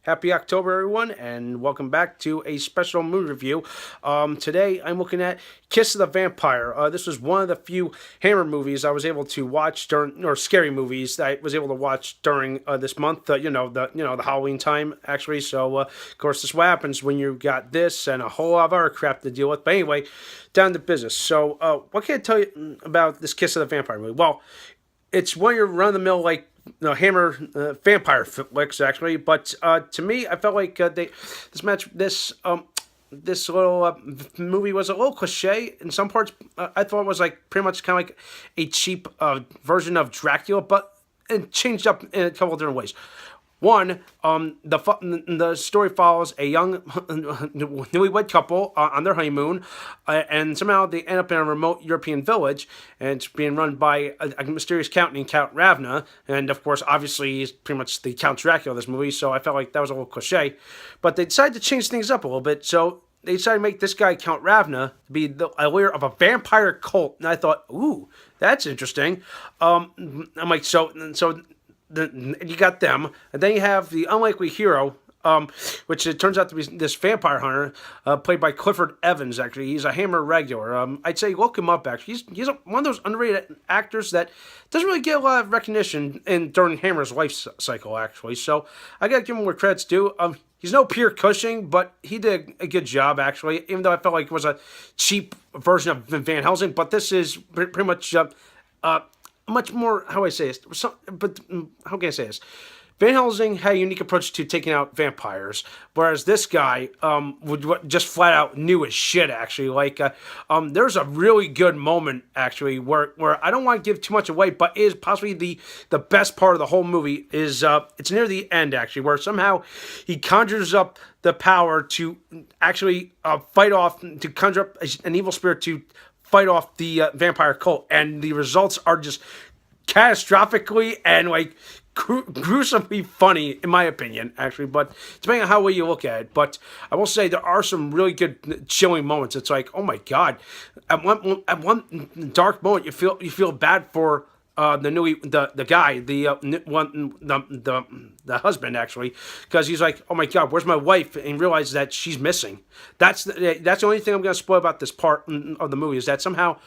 Happy October, everyone, and welcome back to a special movie review. Today, I'm looking at Kiss of the Vampire. This was one of the few Hammer movies I was able to watch during, or scary movies that I was able to watch during this month. The Halloween time, actually. So, of course, this is what happens when you got this and a whole lot of other crap to deal with. But anyway, down to business. So, what can I tell you about this Kiss of the Vampire movie? Well, it's one of your run of the mill Hammer vampire flicks actually, but to me, I felt like this little movie was a little cliche in some parts. I thought it was like pretty much kind of like a cheap version of Dracula, but it changed up in a couple of different ways. One, the story follows a young newlywed couple on their honeymoon, and somehow they end up in a remote European village, and it's being run by a mysterious count named Count Ravna, and of course, obviously, he's pretty much the Count Dracula of this movie, so I felt like that was a little cliche. But they decided to change things up a little bit, so they decided to make this guy, Count Ravna, be a leader of a vampire cult, and I thought, ooh, that's interesting. I'm like, so you got them, and then you have the unlikely hero, which it turns out to be this vampire hunter, played by Clifford Evans. Actually, he's a Hammer regular. I'd say look him up. Actually, one of those underrated actors that doesn't really get a lot of recognition during Hammer's life cycle. Actually, so I gotta give him where credit's due. He's no Pierre Cushing, but he did a good job, actually, even though I felt like it was a cheap version of Van Helsing. But this is pretty much much more, how I say this, how can I say this? Van Helsing had a unique approach to taking out vampires, whereas this guy would just flat out knew his shit. Actually, there's a really good moment actually where I don't want to give too much away, but is possibly the best part of the whole movie is it's near the end actually, where somehow he conjures up the power to actually fight off, to conjure up an evil spirit to fight off the vampire cult, and the results are just catastrophically and gruesomely funny, in my opinion, actually. But depending on how well you look at it, but I will say there are some really good chilling moments. It's like, oh my god, at one dark moment, you feel bad for the guy, the husband actually, because he's like, oh my god, where's my wife, and realizes that she's missing. That's the only thing I'm going to spoil about this part of the movie, is that somehow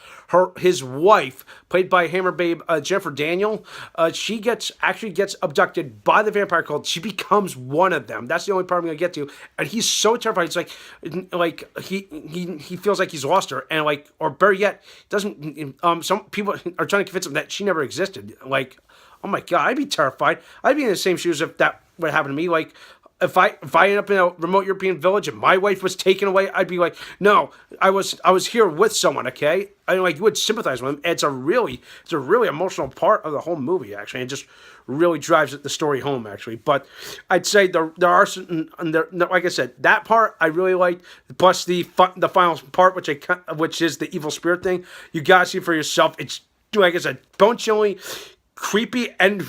his wife, played by Hammer babe Jennifer Daniel, she actually gets abducted by the vampire cult. She becomes one of them. That's the only part I'm going to get to, and he's so terrified. It's like he feels like he's lost her, and or better yet, doesn't. Some people are trying to convince him that she never existed. Like, oh my god, I'd be terrified. I'd be in the same shoes if that would happen to me. Like, if I end up in a remote European village and my wife was taken away, I'd be like, no, I was here with someone. Okay, you would sympathize with him. It's a really emotional part of the whole movie. Actually, it just really drives the story home. Actually, but I'd say there are certain, like I said, that part I really liked. Plus the final part, which is the evil spirit thing. You gotta see for yourself. It's, like I said, bone chilling, creepy, and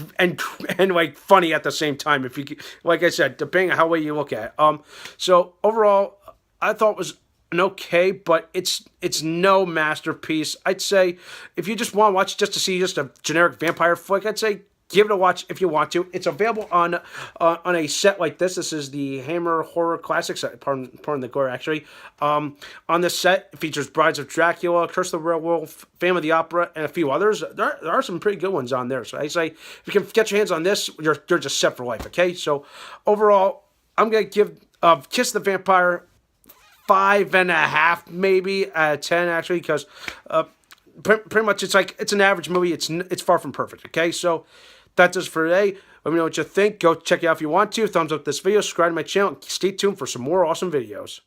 like funny at the same time. If you, like I said, depending on how way you look at it. So overall, I thought it was an okay, but it's no masterpiece. I'd say if you just want to watch just to see just a generic vampire flick, I'd say give it a watch if you want to. It's available on a set like this. This is the Hammer Horror Classic set. Pardon the gore, actually. On this set, it features Brides of Dracula, Curse of the Werewolf, Phantom of the Opera, and a few others. There are some pretty good ones on there. So I say, if you can get your hands on this, you're just set for life. Okay. So overall, I'm gonna give Kiss the Vampire 5.5, maybe 10 actually, because pretty much it's an average movie. It's far from perfect. Okay, so that's it for today. Let me know what you think. Go check it out if you want to. Thumbs up this video, subscribe to my channel, and stay tuned for some more awesome videos.